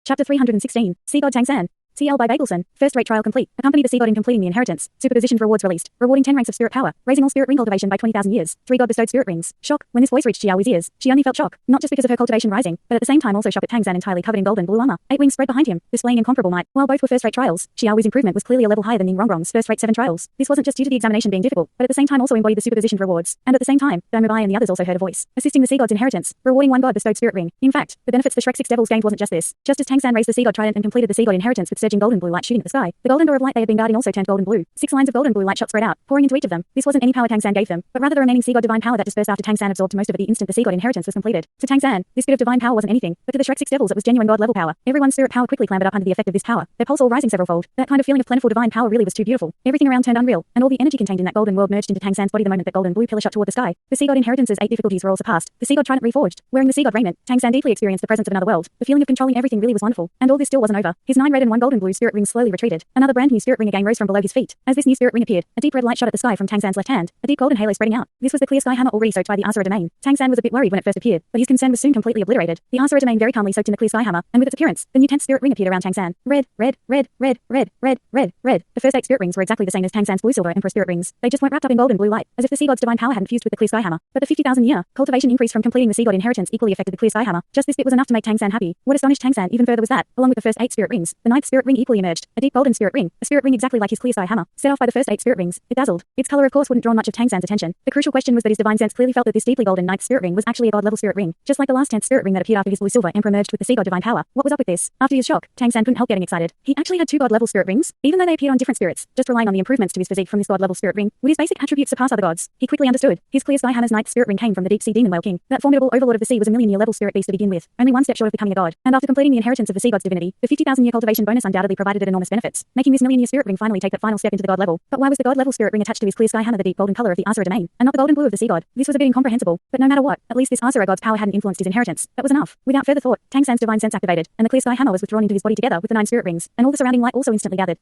Chapter 316, Sea God Tang-San. TL by Bagelson. First rate trial complete. Accompany the sea god in completing the inheritance. Superposition rewards released. Rewarding 10 ranks of spirit power. Raising all spirit ring cultivation by 20,000 years. 3 god bestowed spirit rings. Shock. When this voice reached Xiaowi's ears, she only felt shock. Not just because of her cultivation rising, but at the same time also shock at Tang-San entirely covered in gold and blue armor. 8 wings spread behind him, displaying incomparable might. While both were first rate trials, Xiaowi's improvement was clearly a level higher than Ning Rongrong's first rate 7 trials. This wasn't just due to the examination being difficult, but at the same time also embodied the superposition rewards. And at the same time, Damubai and the others also heard a voice, assisting the sea god's inheritance, rewarding 1 god bestowed spirit ring. In fact, the benefits the Shrek 6 devils gained wasn't just this. Just as Tang-San raised the sea god trident and completed the sea god inheritance with surging golden blue light shooting at the sky, the golden door of light they had been guarding also turned golden blue. 6 lines of golden blue light shot spread out, pouring into each of them. This wasn't any power Tang-San gave them, but rather the remaining sea god divine power that dispersed after Tang-San absorbed most of it the instant the sea god inheritance was completed. To Tang-San, this bit of divine power wasn't anything, but to the Shrek 6 devils it was genuine god level power. Everyone's spirit power quickly clambered up under the effect of this power, their pulse all rising several-fold. That kind of feeling of plentiful divine power really was too beautiful. Everything around turned unreal, and all the energy contained in that golden world merged into Tang-San's body the moment that golden blue pillar shot toward the sky. The sea god inheritance's 8 difficulties were all surpassed. The sea god trident reforged. Wearing the sea god raiment, Tang-San deeply experienced the presence of another world. The feeling of controlling everything really was wonderful, and all this still wasn't over. His 9 red and 1 golden blue spirit rings slowly retreated. Another brand new spirit ring again rose from below his feet. As this new spirit ring appeared, a deep red light shot at the sky from Tang-San's left hand, a deep golden halo spreading out. This was the clear sky hammer already soaked by the Asura domain. Tang-San was a bit worried when it first appeared, but his concern was soon completely obliterated. The Asura domain very calmly soaked in the clear sky hammer, and with its appearance, the new 10th spirit ring appeared around Tang-San. Red, red, red, red, red, red, red, red. The first 8 spirit rings were exactly the same as Tang-San's blue silver emperor spirit rings. They just weren't wrapped up in gold and blue light, as if the sea god's divine power hadn't fused with the clear sky hammer. But the 50,000 year cultivation increase from completing the sea god inheritance equally affected the clear sky hammer. Just this bit was enough to make Tang-San happy. What astonished Tang-San even further was that, along with the first 8 spirit rings, the 9th spirit ring equally emerged. A deep golden spirit ring, a spirit ring exactly like his clear sky hammer, set off by the first 8 spirit rings. It dazzled. Its color of course wouldn't draw much of Tang-San's attention. The crucial question was that his divine sense clearly felt that this deeply golden 9th spirit ring was actually a god level spirit ring, just like the last 10th spirit ring that appeared after his blue silver emperor merged with the sea god divine power. What was up with this? After his shock, Tang-San couldn't help getting excited. He actually had 2 god level spirit rings, even though they appeared on different spirits. Just relying on the improvements to his physique from this god level spirit ring, would his basic attributes surpass other gods? He quickly understood. His clear sky hammer's 9th spirit ring came from the deep sea demon whale king. That formidable overlord of the sea was a million-year level spirit beast to begin with, only 1 step short of becoming a god. And after completing the inheritance of the sea god's divinity, the 50,000 year cultivation bonus undoubtedly provided it enormous benefits, making this million-year spirit ring finally take that final step into the god level. But why was the god level spirit ring attached to his clear sky hammer the deep golden color of the Asura domain, and not the golden blue of the sea god? This was a bit incomprehensible, but no matter what, at least this Asura god's power hadn't influenced his inheritance. That was enough. Without further thought, Tang-San's divine sense activated, and the clear sky hammer was withdrawn into his body together with the 9 spirit rings, and all the surrounding light also instantly gathered,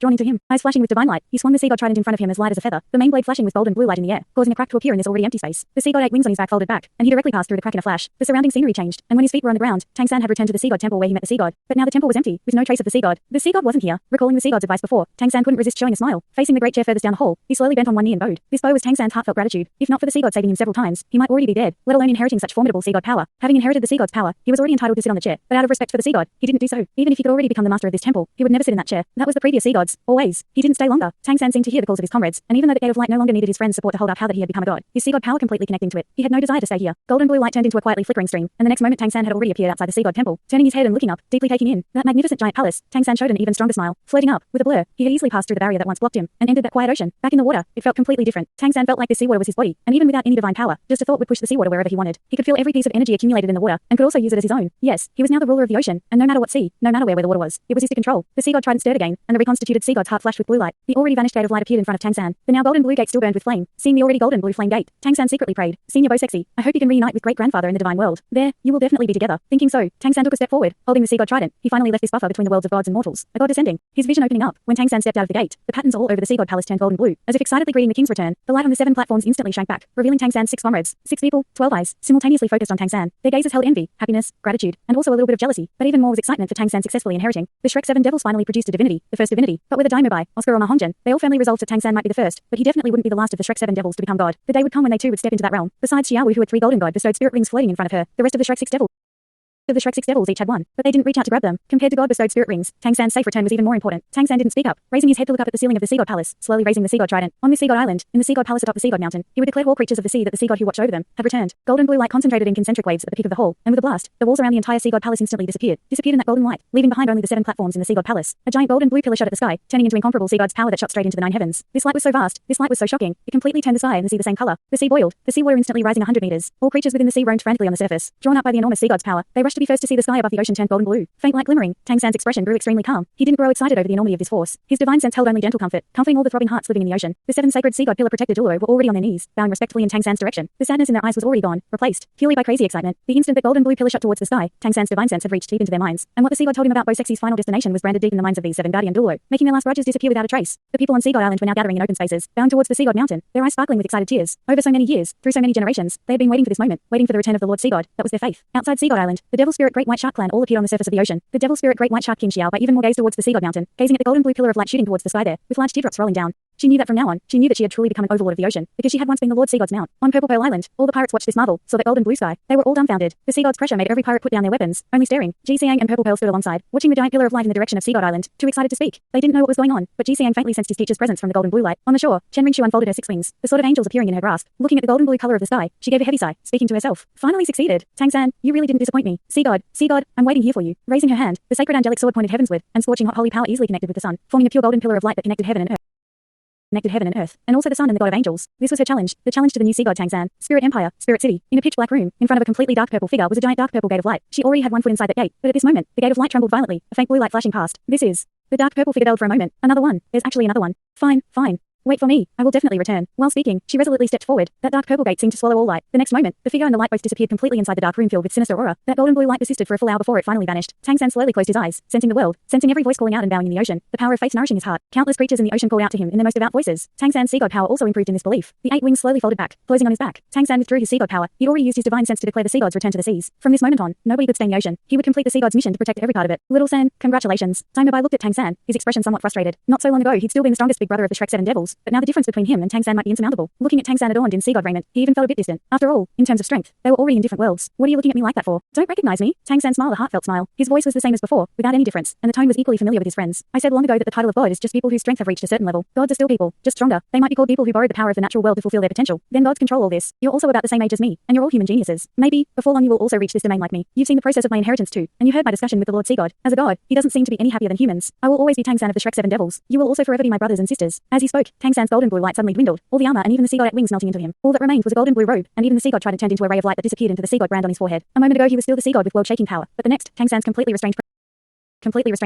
drawn into him. Eyes flashing with divine light, he swung the sea god trident in front of him as light as a feather, the main blade flashing with gold and blue light in the air, causing a crack to appear in this already empty space. The sea god 8 wings on his back folded back, and he directly passed through the crack in a flash. The surrounding scenery changed, and when his feet were on the ground, Tang-San had returned to the sea god temple where he met the sea god. But now the temple was empty, with no trace of the sea god. The sea god wasn't here. Recalling the sea god's advice before, Tang-San couldn't resist showing a smile. Facing the great chair furthest down the hall, he slowly bent on one knee and bowed. This bow was Tang-San's heartfelt gratitude. If not for the sea god saving him several times, he might already be dead, let alone inheriting such formidable sea god power. Having inherited the sea god's power, he was already entitled to sit on the chair, but out of respect for the sea god, he didn't do so. Even if he could already become the master of this temple, he would never sit in that chair. That was the previous sea god's. Always. He didn't stay longer. Tang-San seemed to hear the calls of his comrades, and even though the Gate of Light no longer needed his friend's support to hold up how that he had become a god, his sea god power completely connecting to it, he had no desire to stay here. Golden blue light turned into a quietly flickering stream, and the next moment Tang-San had already appeared outside the sea god temple. Turning his head and looking up, deeply taking in that magnificent giant palace, Tang-San showed an even stronger smile. Floating up, with a blur, he had easily passed through the barrier that once blocked him, and entered that quiet ocean. Back in the water, it felt completely different. Tang-San felt like the seawater was his body, and even without any divine power, just a thought would push the seawater wherever he wanted. He could feel every piece of energy accumulated in the water, and could also use it as his own. Yes, he was now the ruler of the ocean, and no matter what sea, no matter where the water was, it was his to control. The sea god trident stirred again, and the reconstituted sea god's heart flashed with blue light. The already vanished Gate of Light appeared in front of Tang-San. The now golden blue gate still burned with flame. Seeing the already golden blue flame gate, Tang-San secretly prayed, "Senior Bo Sexy, I hope you can reunite with great-grandfather in the divine world. There, you will definitely be together." Thinking so, Tang-San took a step forward, holding the sea god trident. He finally left this buffer between the worlds of gods and mortals, a god descending. His vision opening up, when Tang-San stepped out of the gate, the patterns all over the sea god palace turned golden blue, as if excitedly greeting the king's return. The light on the 7 platforms instantly shrank back, revealing Tang-San's 6 comrades. 6 people, 12 eyes, simultaneously focused on Tang-San. Their gazes held envy, happiness, gratitude, and also a little bit of jealousy, but even more was excitement for Tang-San successfully inheriting. The Shrek 7 devils finally produced a divinity, the first divinity, but with a Daimobai, Oscar or Mahonjan, they all firmly resolved that Tang-San might be the first, but he definitely wouldn't be the last of the Shrek 7 devils to become god. The day would come when they too would step into that realm. Besides Xiaowu, who had 3 golden god bestowed spirit rings floating in front of her, the rest of the Shrek 6 devils each had 1, but they didn't reach out to grab them. Compared to god-bestowed spirit rings, Tang-San's safe return was even more important. Tang-San didn't speak up, raising his head to look up at the ceiling of the sea god palace, slowly raising the sea god trident. On this sea god island, in the sea god palace atop the sea god mountain, he would declare to all creatures of the sea that the sea god who watched over them had returned. Golden blue light concentrated in concentric waves at the peak of the hall, and with a blast, the walls around the entire sea god palace instantly disappeared in that golden light, leaving behind only the 7 platforms in the sea god palace. A giant golden blue pillar shot at the sky, turning into incomparable sea god's power that shot straight into the 9 heavens. This light was so vast, this light was so shocking, it completely turned the sky and the sea the same color. The sea boiled, the sea water instantly rising 100 meters. All creatures within the sea roamed frantically on the surface, drawn up by the enormous sea god's power. They rushed to be first to see the sky above the ocean turned golden blue. Faint light glimmering, Tang-San's expression grew extremely calm. He didn't grow excited over the enormity of this force. His divine sense held only gentle comfort, comforting all the throbbing hearts living in the ocean. The 7 sacred sea god pillar protected Duluo were already on their knees, bowing respectfully in Tang-San's direction. The sadness in their eyes was already gone, replaced purely by crazy excitement. The instant that golden blue pillar shot towards the sky, Tang-San's divine sense had reached deep into their minds, and what the sea god told him about Bo Sexy's final destination was branded deep in the minds of these 7 guardian Duluo, making their last grudges disappear without a trace. The people on Sea God Island were now gathering in open spaces, bound towards the sea god mountain, their eyes sparkling with excited tears. Over so many years, through so many generations, they had been waiting for this moment, waiting for the return of the Lord Sea God. That was their faith. Outside Sea God Island, the devil Devil Spirit Great White Shark clan all appeared on the surface of the ocean. The Devil Spirit Great White Shark King Xiao Bai even more gazed towards the sea god mountain, gazing at the golden blue pillar of light shooting towards the sky there, with large teardrops rolling down. She knew that from now on, she knew that she had truly become an overlord of the ocean, because she had once been the Lord Sea God's mount. On Purple Pearl Island, all the pirates watched this marvel, saw that golden blue sky. They were all dumbfounded. The Sea God's pressure made every pirate put down their weapons, only staring. Ji Xiang and Purple Pearl stood alongside, watching the giant pillar of light in the direction of Sea God Island, too excited to speak. They didn't know what was going on, but Ji Xiang faintly sensed his teacher's presence from the golden blue light. On the shore, Chen Ringshu unfolded her 6 wings, the sword of angels appearing in her grasp. Looking at the golden blue color of the sky, she gave a heavy sigh, speaking to herself. Finally succeeded. Tang San, you really didn't disappoint me. Sea God, I'm waiting here for you. Raising her hand, the sacred angelic sword pointed heavensward, and scorching hot holy power easily connected with the sun, forming a pure golden pillar of light that connected heaven and earth, and also the sun and the god of angels. This was her challenge, the challenge to the new sea god Tang San. Spirit Empire, Spirit City. In a pitch black room, in front of a completely dark purple figure was a giant dark purple gate of light. She already had one foot inside that gate, but at this moment, the gate of light trembled violently, a faint blue light flashing past. This is... The dark purple figure belled for a moment. Another one. There's actually another one. Fine. Wait for me. I will definitely return. While speaking, she resolutely stepped forward. That dark purple gate seemed to swallow all light. The next moment, the figure and the light both disappeared completely inside the dark room filled with sinister aura. That golden blue light persisted for a full hour before it finally vanished. Tang San slowly closed his eyes, sensing the world, sensing every voice calling out and bowing in the ocean. The power of faith nourishing his heart. Countless creatures in the ocean called out to him in their most devout voices. Tang San's sea god power also improved in this belief. The 8 wings slowly folded back, closing on his back. Tang San withdrew his sea god power. He'd already used his divine sense to declare the sea god's return to the seas. From this moment on, nobody could stay in the ocean. He would complete the sea god's mission to protect every part of it. Little San, congratulations. Daima Bai looked at Tang San, his expression somewhat frustrated. Not so long ago, he'd still been the strongest big brother of the Shrek 7 devils, but now the difference between him and Tang San might be insurmountable. Looking at Tang San adorned in sea god raiment, he even felt a bit distant. After all, in terms of strength, they were already in different worlds. What are you looking at me like that for? Don't recognize me? Tang San smiled a heartfelt smile. His voice was the same as before, without any difference, and the tone was equally familiar with his friends. I said long ago that the title of God is just people whose strength have reached a certain level. Gods are still people, just stronger. They might be called people who borrowed the power of the natural world to fulfill their potential. Then gods control all this. You're also about the same age as me, and you're all human geniuses. Maybe, before long you will also reach this domain like me. You've seen the process of my inheritance too, and you heard my discussion with the Lord Sea God. As a god, he doesn't seem to be any happier than humans. I will always be Tang San of the Shrek 7 devils. You will also forever be my brothers and sisters. As he spoke, Tang San's golden blue light suddenly dwindled, all the armor and even the sea god at wings melting into him. All that remained was a golden blue robe, and even the sea god turned into a ray of light that disappeared into the sea god brand on his forehead. A moment ago he was still the sea god with world-shaking power, but the next, Tang San's completely restrained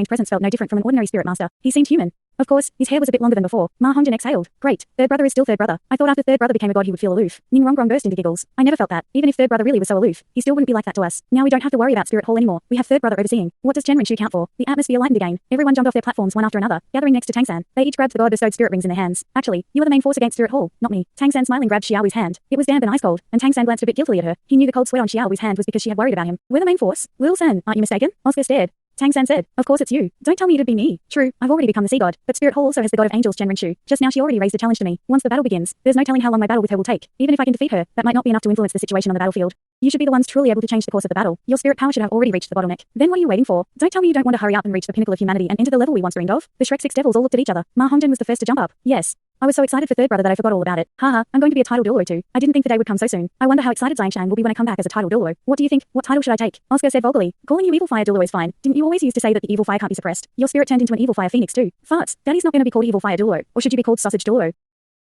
presence felt no different from an ordinary spirit master. He seemed human. Of course, his hair was a bit longer than before. Ma Hongyan exhaled. Great. Third brother is still third brother. I thought after third brother became a god he would feel aloof. Ning Rongrong burst into giggles. I never felt that. Even if third brother really was so aloof, he still wouldn't be like that to us. Now we don't have to worry about Spirit Hall anymore. We have third brother overseeing. What does Chen Ringshu count for? The atmosphere lightened again. Everyone jumped off their platforms one after another, gathering next to Tang San. They each grabbed the god-bestowed spirit rings in their hands. Actually, you are the main force against Spirit Hall, not me. Tang San smiling grabbed Xiaowi's hand. It was damp and ice cold, and Tang San glanced a bit guiltily at her. He knew the cold sweat on Xiaowi's hand was because she had worried about him. We're the main force? Little San, aren't you mistaken? Oscar stared. Tang San said, of course it's you. Don't tell me it'd be me. True, I've already become the sea god, but Spirit Hall also has the god of angels Chen Ringshu. Just now she already raised a challenge to me. Once the battle begins, there's no telling how long my battle with her will take. Even if I can defeat her, that might not be enough to influence the situation on the battlefield. You should be the ones truly able to change the course of the battle. Your spirit power should have already reached the bottleneck. Then what are you waiting for? Don't tell me you don't want to hurry up and reach the pinnacle of humanity and enter the level we once dreamed of. The Shrek 6 devils all looked at each other. Ma Hongyan was the first to jump up. Yes. I was so excited for third brother that I forgot all about it. Haha, I'm going to be a title Duo too. I didn't think the day would come so soon. I wonder how excited Zhang will be when I come back as a title Duo. What do you think? What title should I take? Oscar said vulgarly. Calling you Evil Fire Duo is fine. Didn't you always used to say that the evil fire can't be suppressed? Your spirit turned into an evil fire phoenix too. Farts. Daddy's not going to be called Evil Fire Duo. Or should you be called Sausage Duo?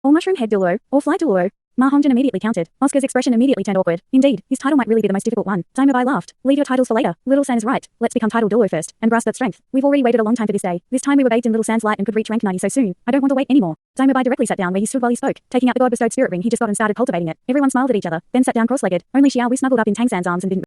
Or Mushroom Head Duo? Or Fly Duo? Ma Hongyan immediately countered. Oscar's expression immediately turned awkward. Indeed, his title might really be the most difficult one. Daima Bai laughed. Leave your titles for later. Little San is right. Let's become title Duo first, and grasp that strength. We've already waited a long time for this day. This time we were bathed in Little San's light and could reach rank 90 so soon. I don't want to wait anymore. Daima Bai directly sat down where he stood while he spoke, taking out the god-bestowed spirit ring he just got and started cultivating it. Everyone smiled at each other, then sat down cross-legged. Only Xiaowi snuggled up in Tang San's arms and didn't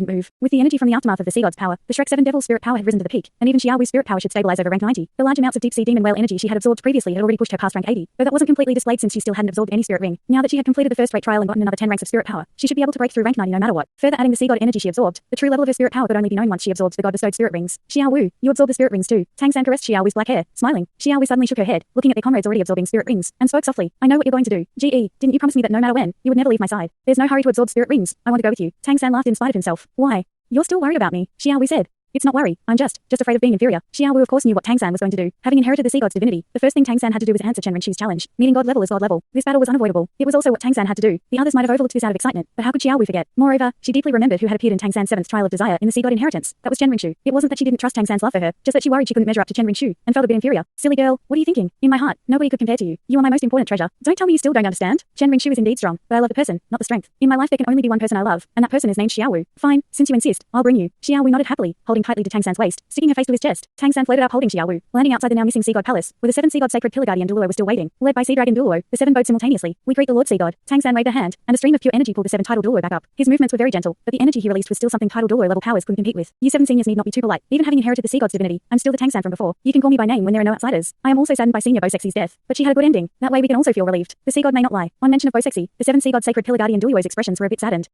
move. With the energy from the aftermath of the sea god's power, the Shrek 7 devil spirit power had risen to the peak, and even Xiaowi's spirit power should stabilize over rank 90. The large amounts of deep-sea demon whale energy she had absorbed previously had already pushed her past rank 80, though that wasn't completely displayed since she still hadn't absorbed any spirit ring. Now that she had completed the first rate trial and gotten another 10 ranks of spirit power, she should be able to break through rank 90 no matter what. Further adding the sea god energy she absorbed, the true level of her spirit power could only be known once she absorbs the god-bestowed spirit rings. Xiao Wu, you absorb the spirit rings too. Tang San caressed Xiaowi's black hair, smiling. Xiaowi suddenly shook her head, looking at their comrades already absorbing spirit rings, and spoke softly. I know what you're going to do. GE, didn't you promise me that no matter when, you would never leave my side? There's no hurry to absorb spirit rings. I want to go with you. Tang San laughed in spite of himself. Why? You're still worried about me, Xiaowi said. It's not worry, I'm just afraid of being inferior. Xiao Wu of course knew what Tang San was going to do. Having inherited the sea god's divinity, the first thing Tang San had to do was answer Chen Ringshu's challenge, meaning god level is god level. This battle was unavoidable. It was also what Tang San had to do. The others might have overlooked this out of excitement, but how could Xiao Wu forget? Moreover, she deeply remembered who had appeared in Tang San's 7th trial of desire in the sea god inheritance. That was Chen Ringshu. It wasn't that she didn't trust Tang San's love for her, just that she worried she couldn't measure up to Chen Ringshu, and felt a bit inferior. Silly girl, what are you thinking? In my heart, nobody could compare to you. You are my most important treasure. Don't tell me you still don't understand. Chen Ringshu is indeed strong, but I love the person, not the strength. In my life there can only be one person I love, and that person is named Xiao Wu. Fine, since you insist, I'll bring you. Xiao Wu nodded happily, holding tightly to Tang San's waist, sticking her face to his chest. Tang San floated up holding Xiao Wu, landing outside the now missing sea god palace, where the 7 sea god sacred pillar guardian Duluo was still waiting. Led by Sea Dragon Duluo, the 7 boats simultaneously. We greet the Lord Sea God. Tang San waved a hand, and a stream of pure energy pulled the 7 tidal Duluo back up. His movements were very gentle, but the energy he released was still something tidal Duluo level powers couldn't compete with. You 7 seniors need not be too polite. Even having inherited the sea god's divinity, I'm still the Tang San from before. You can call me by name when there are no outsiders. I am also saddened by Senior Bosexy's death, but she had a good ending. That way we can also feel relieved. The sea god may not lie. On mention of Bosexy, the 7 sea god sacred pillar guardian Duluo's expressions were a bit saddened.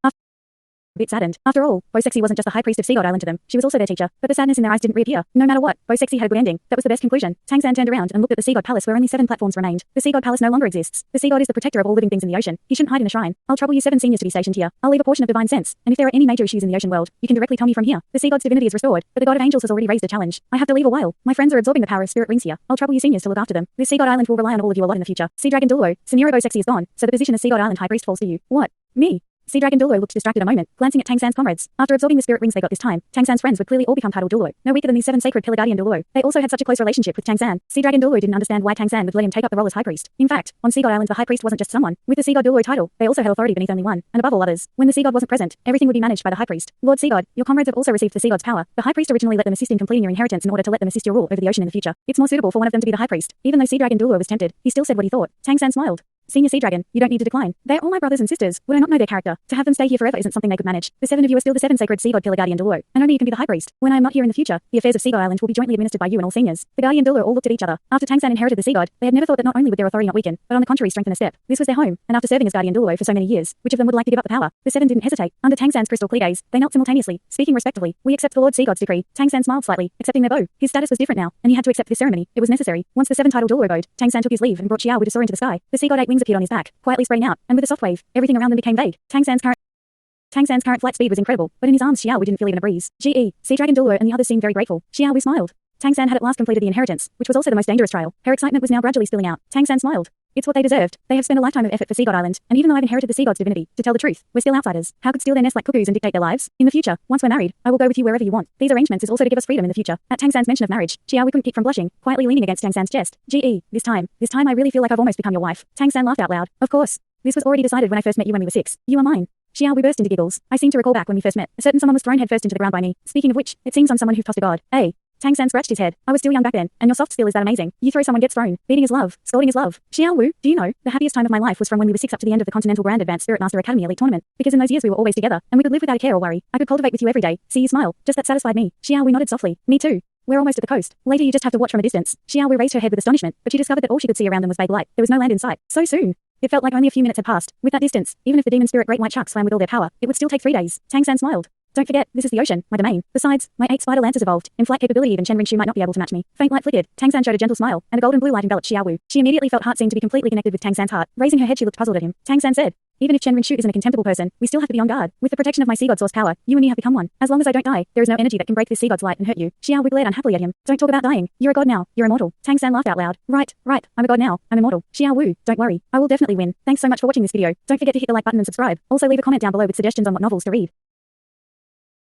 a bit saddened. After all, Bo Sexy wasn't just the high priest of Sea God Island to them, she was also their teacher. But the sadness in their eyes didn't reappear. No matter what, Bo Sexy had a good ending. That was the best conclusion. Tang San turned around and looked at the Sea God Palace where only 7 platforms remained. The Sea God Palace no longer exists. The Sea God is the protector of all living things in the ocean. He shouldn't hide in a shrine. I'll trouble you 7 seniors to be stationed here. I'll leave a portion of divine sense, and if there are any major issues in the ocean world, you can directly tell me from here. The Sea God's divinity is restored, but the God of Angels has already raised a challenge. I have to leave a while. My friends are absorbing the power of spirit rings here. I'll trouble you seniors to look after them. This Sea God Island will rely on all of you a lot in the future. Sea Dragon Dulwo, Senora Bo Sexy is gone, so the position as Sea God Island High Priest falls to you. What? Me? Sea Dragon Dulwo looked distracted a moment, glancing at Tang San's comrades. After absorbing the spirit rings they got this time, Tang San's friends would clearly all become titled Dulwo. No weaker than these 7 sacred Pillar Guardian Dulwo. They also had such a close relationship with Tang San. Sea Dragon Dulwo didn't understand why Tang San would let him take up the role as High Priest. In fact, on Sea God Island the High Priest wasn't just someone. With the Sea God Dulwo title, they also had authority beneath only one, and above all others. When the Sea God wasn't present, everything would be managed by the High Priest. Lord Sea God, your comrades have also received the Sea God's power. The High Priest originally let them assist in completing your inheritance in order to let them assist your rule over the ocean in the future. It's more suitable for one of them to be the High Priest. Even though Sea Dragon Dulwo was tempted, he still said what he thought. Tang San smiled. Senior Sea Dragon, you don't need to decline. They're all my brothers and sisters. Would I not know their character? To have them stay here forever isn't something they could manage. The 7 of you are still the 7 sacred Sea God Pillar Guardian Dulwo, and only you can be the High Priest. When I am not here in the future, the affairs of Sea God Island will be jointly administered by you and all seniors. The Guardian Dulwo all looked at each other. After Tang San inherited the Sea God, they had never thought that not only would their authority not weaken, but on the contrary strengthen a step. This was their home, and after serving as Guardian Dulwo for so many years, which of them would like to give up the power? The 7 didn't hesitate. Under Tang San's crystal clear gaze, they knelt simultaneously, speaking respectfully. We accept the Lord Sea God's decree. Tang San smiled slightly, accepting their bow. His status was different now, and he had to accept this ceremony. It was necessary. Once the 7 titled Dulwo bowed, Tang San took his leave and brought Xiao Wu to soar into the sky. The Sea God 8 wings appeared on his back, quietly spreading out, and with a soft wave, everything around them became vague. Tang San's current flight speed was incredible, but in his arms Xiao Wu didn't feel even a breeze. Sea Dragon Dulwo and the others seemed very grateful. Xiao Wu smiled. Tang San had at last completed the inheritance, which was also the most dangerous trial. Her excitement was now gradually spilling out. Tang San smiled. It's what they deserved. They have spent a lifetime of effort for Sea God Island, and even though I've inherited the Sea God's divinity, to tell the truth, we're still outsiders. How could steal their nest like cuckoos and dictate their lives? In the future, once we're married, I will go with you wherever you want. These arrangements is also to give us freedom in the future. At Tang San's mention of marriage, Xiao Wu couldn't keep from blushing, quietly leaning against Tang San's chest. This time I really feel like I've almost become your wife. Tang San laughed out loud. Of course. This was already decided when I first met you when we were 6. You are mine. Xiao Wu burst into giggles. I seem to recall back when we first met. A certain someone was thrown headfirst into the ground by me. Speaking of which, it seems I'm someone who tossed a god. Hey. Tang San scratched his head. I was still young back then, and your soft skill is that amazing. You throw someone gets thrown. Beating is love. Scolding is love. Xiao Wu, do you know, the happiest time of my life was from when we were 6 up to the end of the Continental Grand Advanced Spirit Master Academy Elite Tournament. Because in those years we were always together, and we could live without a care or worry. I could cultivate with you every day. See you smile. Just that satisfied me. Xiao Wu nodded softly. Me too. We're almost at the coast. Later you just have to watch from a distance. Xiao Wu raised her head with astonishment, but she discovered that all she could see around them was vague light. There was no land in sight. So soon. It felt like only a few minutes had passed. With that distance, even if the demon spirit great white sharks swam with all their power, it would still take 3 days. Tang San smiled. Don't forget, this is the ocean, my domain. Besides, my 8 spider lancers evolved. In flight capability even Chen Rinshu might not be able to match me. Faint light flickered. Tang San showed a gentle smile, and a golden blue light enveloped Xiao Wu. She immediately felt heart seemed to be completely connected with Tang San's heart. Raising her head she looked puzzled at him. Tang San said, even if Chen Rinshu isn't a contemptible person, we still have to be on guard. With the protection of my Sea God source power, you and me have become one. As long as I don't die, there is no energy that can break this Sea God's light and hurt you. Xiao Wu glared unhappily at him. Don't talk about dying. You're a god now. You're immortal. Tang San laughed out loud. Right. I'm a god now. I'm immortal. Xiao Wu, don't worry. I will definitely win. Thanks so much for watching this video. Don't forget to hit the like button and subscribe. Also leave a comment down below with suggestions on what novels to read.